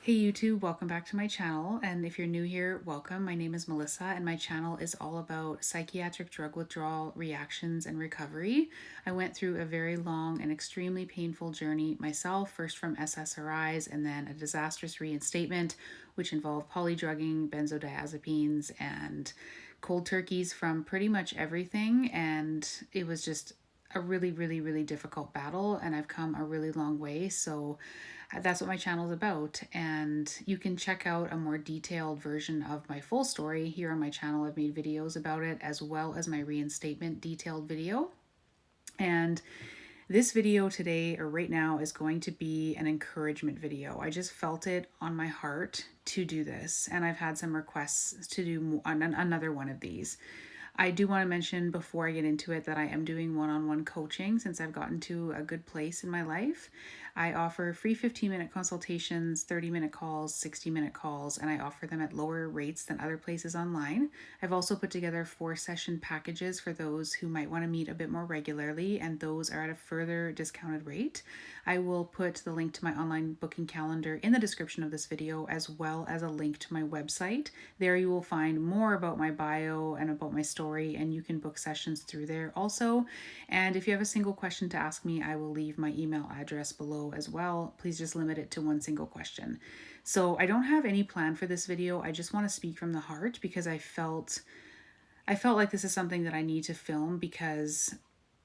Hey YouTube, welcome back to my channel, and if you're new here, welcome. My name is Melissa and my channel is all about psychiatric drug withdrawal, reactions, and recovery. I went through a very long and extremely painful journey myself, first from SSRIs and then a disastrous reinstatement, which involved polydrugging, benzodiazepines, and cold turkeys from pretty much everything, and it was just a really difficult battle, and I've come a really long way. So that's what my channel is about, and you can check out a more detailed version of my full story here on my channel. I've made videos about it as well as my reinstatement detailed video. And this video today, or right now, is going to be an encouragement video. I just felt it on my heart to do this, and I've had some requests to do another one of these. I do want to mention before I get into it that I am doing one-on-one coaching since I've gotten to a good place in my life. I offer free 15-minute consultations, 30-minute calls, 60-minute calls, and I offer them at lower rates than other places online. I've also put together 4-session packages for those who might want to meet a bit more regularly, and those are at a further discounted rate. I will put the link to my online booking calendar in the description of this video, as well as a link to my website. There you will find more about my bio and about my story, and you can book sessions through there also. And if you have a single question to ask me, I will leave my email address below as well. Please just limit it to one single question. So I don't have any plan for this video. I just want to speak from the heart because I felt like this is something that I need to film because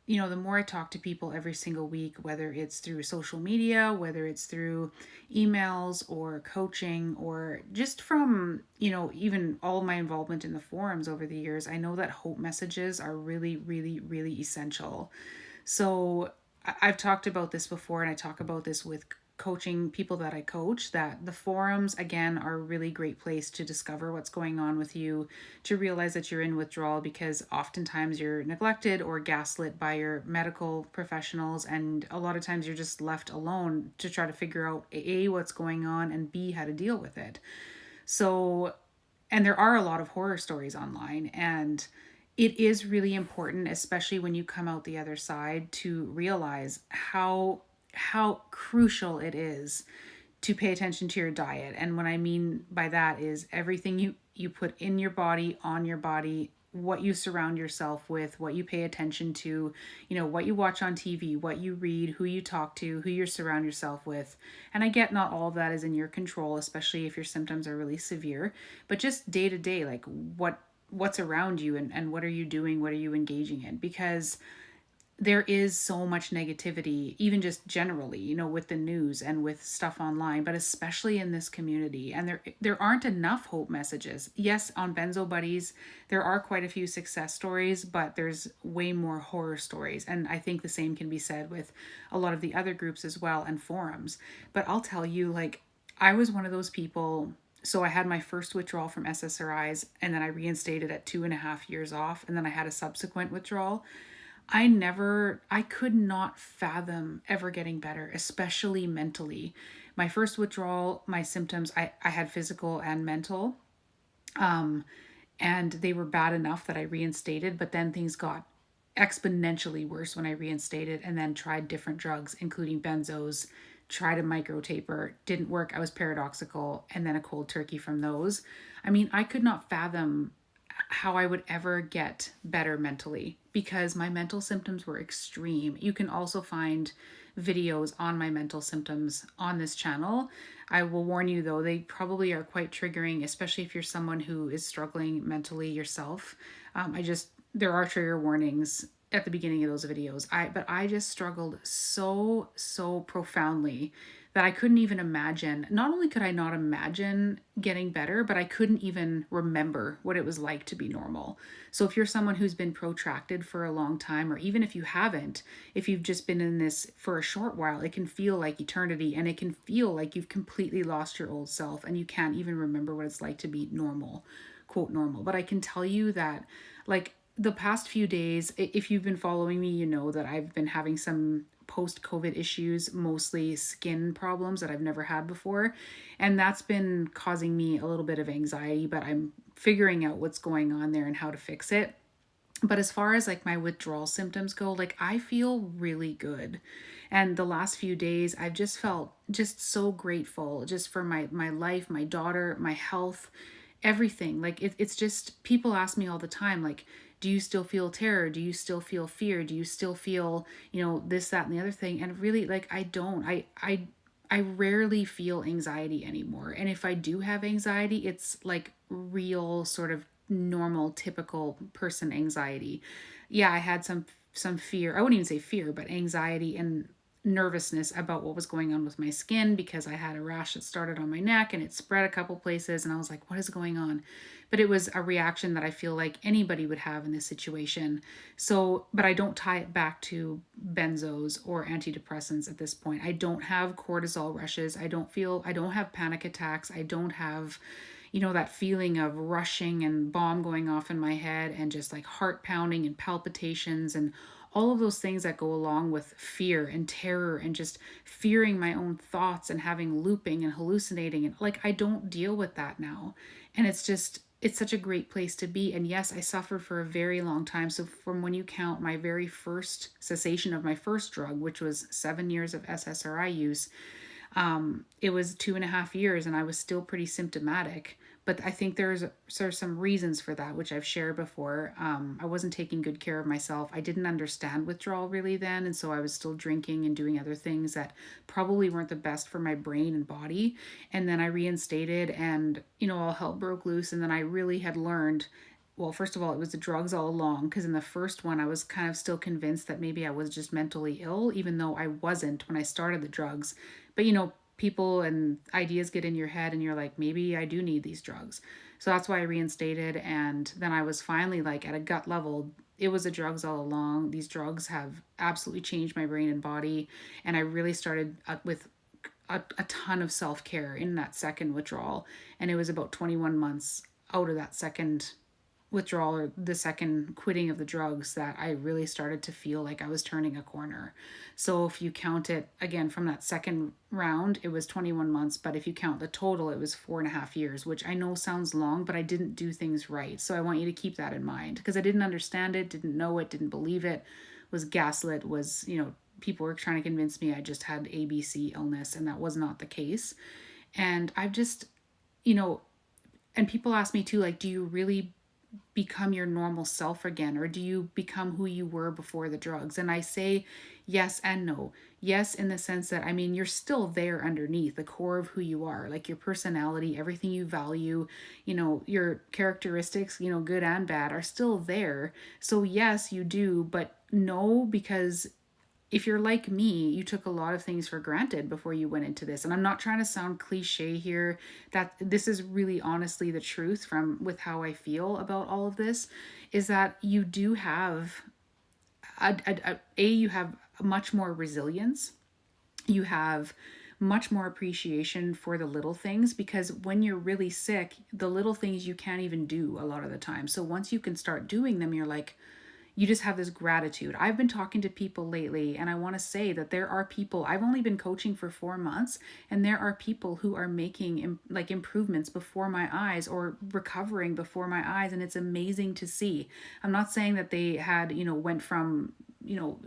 the more I talk to people every single week, whether it's through social media, whether it's through emails or coaching, or just from, even all my involvement in the forums over the years, I know that hope messages are really essential. So I've talked about this before, and I talk about this with coaching people that I coach, that the forums again are a really great place to discover what's going on with you, to realize that you're in withdrawal, because oftentimes you're neglected or gaslit by your medical professionals, and a lot of times you're just left alone to try to figure out A, what's going on, and B, how to deal with it. So, and there are a lot of horror stories online, and it is really important, especially when you come out the other side, to realize how crucial it is to pay attention to your diet. And what I mean by that is everything you put in your body, on your body, what you surround yourself with, what you pay attention to, what you watch on TV, what you read, who you talk to, who you surround yourself with. And I get not all of that is in your control, especially if your symptoms are really severe, but just day to day, like what's around you, and what are you doing, what are you engaging in, because there is so much negativity, even just generally, with the news and with stuff online, but especially in this community. And there aren't enough hope messages. Yes, on Benzo Buddies, there are quite a few success stories, but there's way more horror stories. And I think the same can be said with a lot of the other groups as well, and forums. But I'll tell you, like, I was one of those people. So I had my first withdrawal from SSRIs, and then I reinstated at 2.5 years off, and then I had a subsequent withdrawal. I could not fathom ever getting better, especially mentally. My first withdrawal, my symptoms, I had physical and mental, and they were bad enough that I reinstated, but then things got exponentially worse when I reinstated and then tried different drugs, including benzos, tried a micro taper, didn't work. I was paradoxical, and then a cold turkey from those. I mean, I could not fathom how I would ever get better mentally because my mental symptoms were extreme. You can also find videos on my mental symptoms on this channel. I will warn you though, they probably are quite triggering, especially if you're someone who is struggling mentally yourself. There are trigger warnings at the beginning of those videos. But I just struggled so profoundly that I couldn't even imagine. Not only could I not imagine getting better, but I couldn't even remember what it was like to be normal. So if you're someone who's been protracted for a long time, or even if you haven't, if you've just been in this for a short while, it can feel like eternity, and it can feel like you've completely lost your old self and you can't even remember what it's like to be normal, quote normal. But I can tell you that, like, the past few days, if you've been following me, you know that I've been having some post-COVID issues, mostly skin problems that I've never had before. And that's been causing me a little bit of anxiety, but I'm figuring out what's going on there and how to fix it. But as far as like my withdrawal symptoms go, like I feel really good. And the last few days I've just felt just so grateful just for my life, my daughter, my health, everything. Like it's just people ask me all the time like, do you still feel terror? Do you still feel fear? Do you still feel, this, that, and the other thing? And really, like, I don't. I rarely feel anxiety anymore. And if I do have anxiety, it's like real sort of normal, typical person anxiety. Yeah, I had some fear. I wouldn't even say fear, but anxiety and nervousness about what was going on with my skin because I had a rash that started on my neck and it spread a couple places and I was like, what is going on? But it was a reaction that I feel like anybody would have in this situation. So, but I don't tie it back to benzos or antidepressants at this point. I don't have cortisol rushes. I don't have panic attacks. I don't have, that feeling of rushing and bomb going off in my head and just like heart pounding and palpitations and all of those things that go along with fear and terror and just fearing my own thoughts and having looping and hallucinating. And like, I don't deal with that now. And it's such a great place to be. And yes, I suffered for a very long time. So from when you count my very first cessation of my first drug, which was 7 years of SSRI use, it was 2.5 years and I was still pretty symptomatic. But I think there's some reasons for that, which I've shared before. I wasn't taking good care of myself. I didn't understand withdrawal really then. And so I was still drinking and doing other things that probably weren't the best for my brain and body. And then I reinstated and, all hell broke loose. And then I really had learned, well, first of all, it was the drugs all along, because in the first one, I was kind of still convinced that maybe I was just mentally ill, even though I wasn't when I started the drugs. But, people and ideas get in your head, and you're like, maybe I do need these drugs. So that's why I reinstated. And then I was finally like at a gut level, it was the drugs all along. These drugs have absolutely changed my brain and body. And I really started with a ton of self care in that second withdrawal. And it was about 21 months out of that second withdrawal or the second quitting of the drugs that I really started to feel like I was turning a corner. So if you count it again from that second round, it was 21 months. But if you count the total, it was 4.5 years, which I know sounds long, but I didn't do things right. So I want you to keep that in mind because I didn't understand it, didn't know it, didn't believe it, was gaslit, was, people were trying to convince me I just had ABC illness, and that was not the case. And I've just, and people ask me too, like, do you really become your normal self again, or do you become who you were before the drugs? And I say yes and no. Yes, in the sense that, I mean, you're still there underneath the core of who you are, like your personality, everything you value, your characteristics, good and bad, are still there. So yes, you do, but no, because if you're like me, you took a lot of things for granted before you went into this. And I'm not trying to sound cliche here. That this is really honestly the truth from with how I feel about all of this, is that you do have you have much more resilience. You have much more appreciation for the little things, because when you're really sick, the little things you can't even do a lot of the time. So once you can start doing them, you're like, you just have this gratitude. I've been talking to people lately, and I want to say that there are people, I've only been coaching for 4 months, and there are people who are making like improvements before my eyes, or recovering before my eyes. And it's amazing to see. I'm not saying that they had, went from,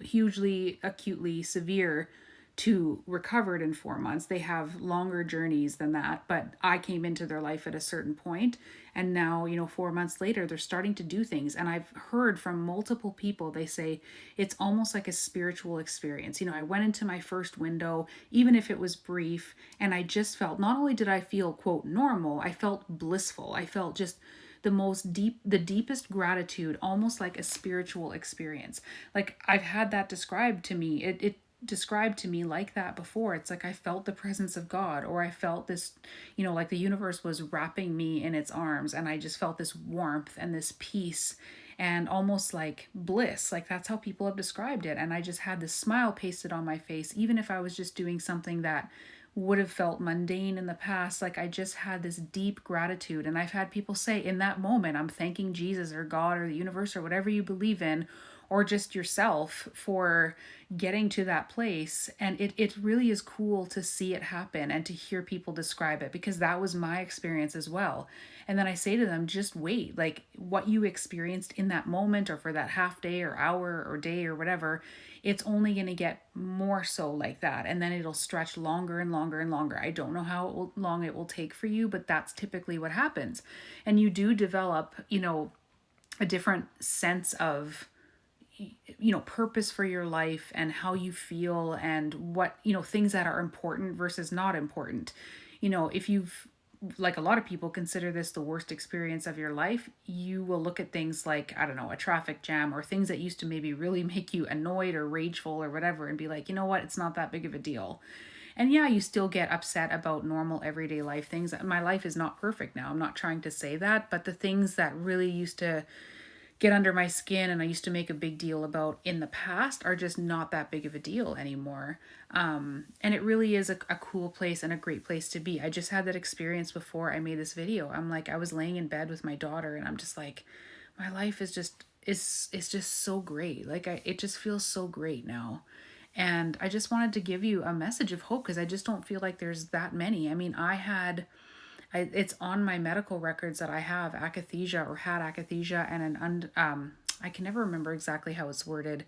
hugely acutely severe to recovered in 4 months. They have longer journeys than that, but I came into their life at a certain point, and now, 4 months later, they're starting to do things. And I've heard from multiple people, they say it's almost like a spiritual experience. I went into my first window, even if it was brief, and I just felt, not only did I feel, quote, normal, I felt blissful. I felt just the deepest gratitude, almost like a spiritual experience. Like, I've had that described to me. It described to me like that before. It's like I felt the presence of God, or I felt this, like the universe was wrapping me in its arms, and I just felt this warmth and this peace and almost like bliss. Like, that's how people have described it. And I just had this smile pasted on my face, even if I was just doing something that would have felt mundane in the past. Like, I just had this deep gratitude. And I've had people say, in that moment, I'm thanking Jesus or God or the universe or whatever you believe in, or just yourself for getting to that place. And it really is cool to see it happen and to hear people describe it, because that was my experience as well. And then I say to them, just wait, like what you experienced in that moment or for that half day or hour or day or whatever, it's only going to get more so like that. And then it'll stretch longer and longer and longer. I don't know how long it will take for you, but that's typically what happens. And you do develop, a different sense of purpose for your life and how you feel and what things that are important versus not important. If you've, like, a lot of people consider this the worst experience of your life, you will look at things like, I don't know, a traffic jam or things that used to maybe really make you annoyed or rageful or whatever, and be like, you know what, it's not that big of a deal. And yeah, you still get upset about normal everyday life things. My life is not perfect now, I'm not trying to say that, but the things that really used to get under my skin and I used to make a big deal about in the past are just not that big of a deal anymore. And it really is a cool place and a great place to be. I just had that experience before I made this video. I'm like, I was laying in bed with my daughter and I'm just like, my life is just, it's just so great. Like it just feels so great now. And I just wanted to give you a message of hope, because I just don't feel like there's that many. I mean, it's on my medical records that I have akathisia or had akathisia and I can never remember exactly how it's worded.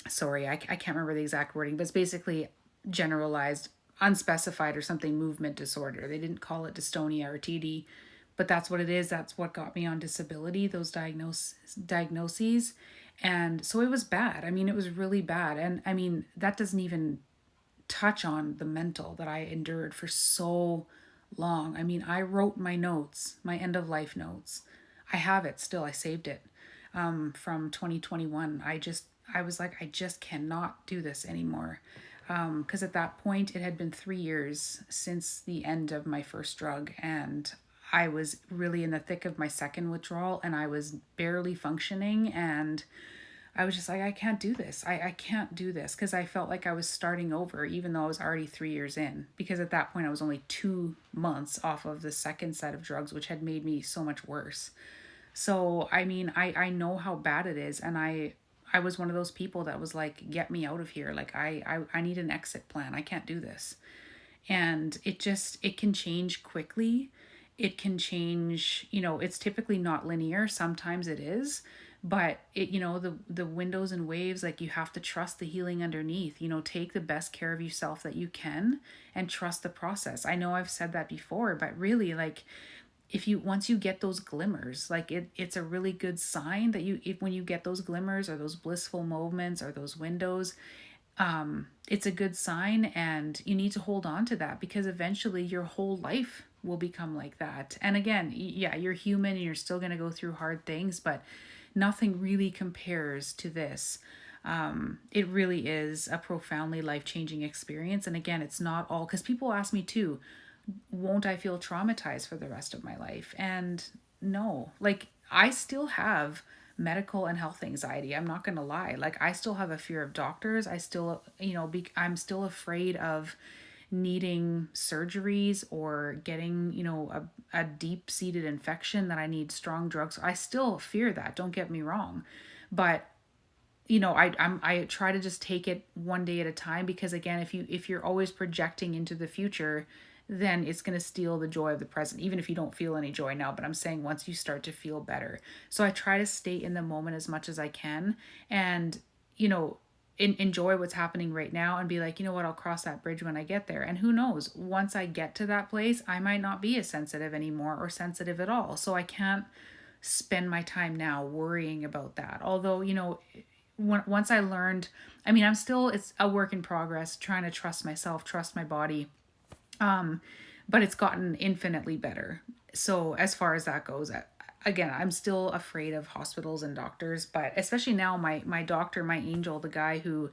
Sorry, I can't remember the exact wording, but it's basically generalized, unspecified or something movement disorder. They didn't call it dystonia or TD, but that's what it is. That's what got me on disability, those diagnoses. And so it was bad. I mean, it was really bad. And I mean, that doesn't even touch on the mental that I endured for so long. I mean, I wrote my notes, my end of life notes. I have it still. I saved it from 2021. I was like, I just cannot do this anymore. Because at that point, it had been 3 years since the end of my first drug, and I was really in the thick of my second withdrawal, and I was barely functioning, and I was just like, I can't do this. I can't do this, because I felt like I was starting over, even though I was already 3 years in, because at that point I was only 2 months off of the second set of drugs, which had made me so much worse. So, I mean, I know how bad it is, and I was one of those people that was like, get me out of here. Like, I need an exit plan. I can't do this. And it can change quickly. It can change, it's typically not linear. Sometimes it is, but the windows and waves, like, you have to trust the healing underneath. Take the best care of yourself that you can and trust the process. I know I've said that before, but really, like, once you get those glimmers, like, it's a really good sign that when you get those glimmers or those blissful moments or those windows, it's a good sign, and you need to hold on to that, because eventually your whole life will become like that. And again, yeah, you're human and you're still going to go through hard things, but nothing really compares to this. It really is a profoundly life-changing experience. And again, it's not all, because people ask me too, won't I feel traumatized for the rest of my life? And no, like, I still have medical and health anxiety. I'm not going to lie. Like, I still have a fear of doctors. I still, I'm still afraid of needing surgeries or getting, a deep-seated infection that I need strong drugs. I still fear that. Don't get me wrong. But I try to just take it one day at a time, because again, if you're always projecting into the future, then it's going to steal the joy of the present, even if you don't feel any joy now. But I'm saying once you start to feel better. So I try to stay in the moment as much as I can, and, enjoy what's happening right now, and be like, you know what, I'll cross that bridge when I get there. And who knows, once I get to that place, I might not be as sensitive anymore, or sensitive at all. So I can't spend my time now worrying about that. Although, once I learned, I mean, it's a work in progress, trying to trust myself, trust my body. But it's gotten infinitely better. So as far as that goes, again, I'm still afraid of hospitals and doctors, but especially now, my doctor, my angel, the guy who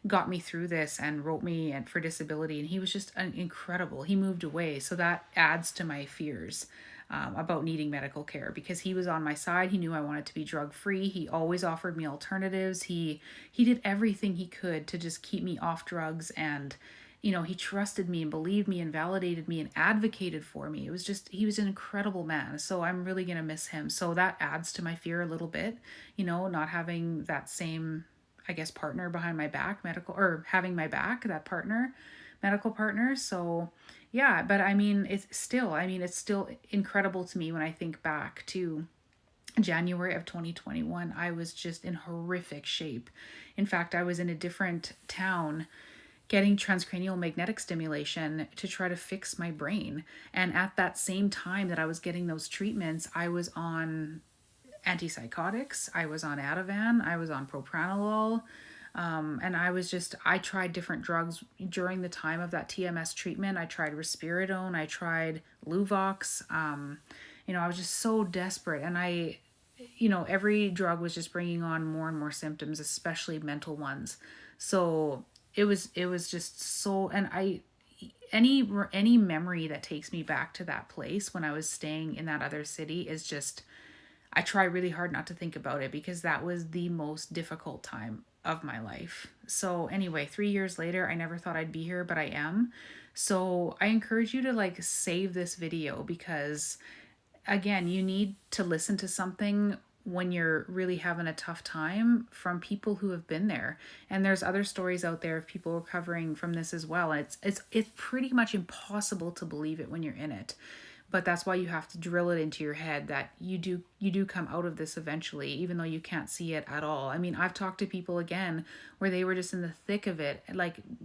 got me through this and wrote me for disability, and he was just incredible. He moved away. So that adds to my fears about needing medical care, because he was on my side. He knew I wanted to be drug free. He always offered me alternatives. He did everything he could to just keep me off drugs and he trusted me and believed me and validated me and advocated for me. It was just, he was an incredible man. So I'm really going to miss him. So that adds to my fear a little bit, not having that same, I guess, partner behind my back, medical, or having my back, that partner, medical partner. So yeah, but it's still incredible to me when I think back to January of 2021. I was just in horrific shape. In fact, I was in a different town getting transcranial magnetic stimulation to try to fix my brain. And at that same time that I was getting those treatments, I was on antipsychotics, I was on Ativan, I was on propranolol. And I tried different drugs during the time of that TMS treatment. I tried risperidone, I tried Luvox. I was just so desperate. And every drug was just bringing on more and more symptoms, especially mental ones. So it was just so, and any memory that takes me back to that place when I was staying in that other city is just, I try really hard not to think about it, because that was the most difficult time of my life. So anyway, 3 years later, I never thought I'd be here, but I am. So I encourage you to save this video, because again, you need to listen to something when you're really having a tough time from people who have been there. And there's other stories out there of people recovering from this as well. And it's pretty much impossible to believe it when you're in it. But that's why you have to drill it into your head that you do come out of this eventually, even though you can't see it at all. I've talked to people again where they were just in the thick of it,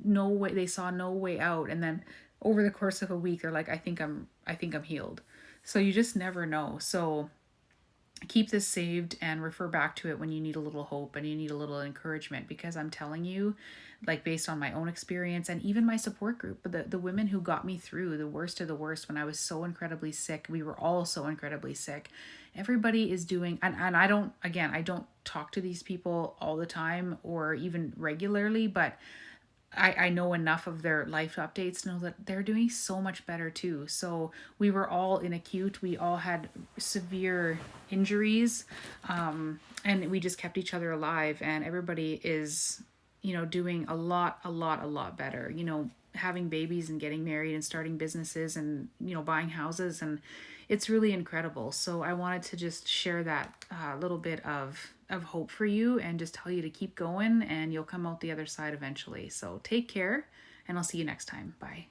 no way, they saw no way out, and then over the course of a week they're like, I think I'm healed. So you just never know. So keep this saved and refer back to it when you need a little hope and you need a little encouragement, because I'm telling you, based on my own experience and even my support group, the women who got me through the worst of the worst when I was so incredibly sick, we were all so incredibly sick. Everybody is doing, and I don't talk to these people all the time or even regularly, but I know enough of their life updates to know that they're doing so much better too. So we were all in acute, we all had severe injuries, and we just kept each other alive, and everybody is, doing a lot better, having babies and getting married and starting businesses and, buying houses, and it's really incredible. So I wanted to just share that little bit of hope for you and just tell you to keep going, and you'll come out the other side eventually. So take care, and I'll see you next time. Bye.